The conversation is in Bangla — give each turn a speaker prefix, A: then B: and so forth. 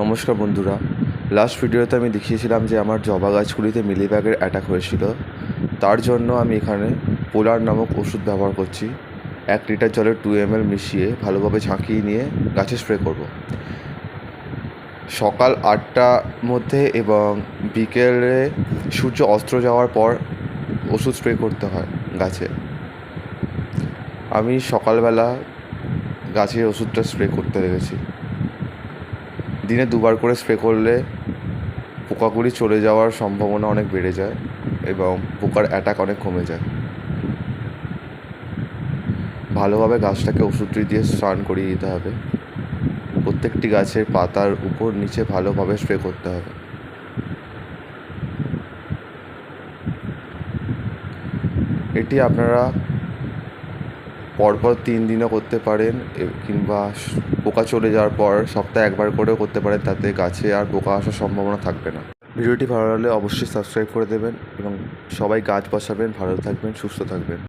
A: নমস্কার বন্ধুরা, লাস্ট ভিডিওতে আমি দেখিয়েছিলাম যে আমার জবা গাছগুলিতে মিলিবাগের অ্যাটাক হয়েছিল। তার জন্য আমি এখানে পোলার নামক ওষুধ ব্যবহার করছি। 1 লিটার জলে 2 ml মিশিয়ে ভালোভাবে ঝাঁকিয়ে নিয়ে গাছে স্প্রে করব। সকাল 8টার মধ্যে এবং বিকেলে সূর্য অস্ত যাওয়ার পর ওষুধ স্প্রে করতে হয় গাছে। আমি সকালবেলা গাছে ওষুধটা স্প্রে করতে লেগেছি। দিনে 2বার করে স্প্রে করলে পোকাগুলি চলে যাওয়ার সম্ভাবনা অনেক বেড়ে যায় এবং পোকার অ্যাটাক অনেক কমে যায়। ভালোভাবে গাছটাকে ওষুধটি দিয়ে স্নান করিয়ে দিতে হবে। প্রত্যেকটি গাছের পাতার উপর নিচে ভালোভাবে স্প্রে করতে হবে। এটি আপনারা পরপর 3 দিনও করতে পারেন কিংবা পোকা চলে যাওয়ার পর সপ্তাহে 1বার করেও করতে পারেন। তাতে গাছে আর পোকা আসার সম্ভাবনা থাকবে না। ভিডিওটি ভালো লাগলে অবশ্যই সাবস্ক্রাইব করে দেবেন এবং সবাই গাছ বসাবেন, ভালো থাকবেন, সুস্থ থাকবেন।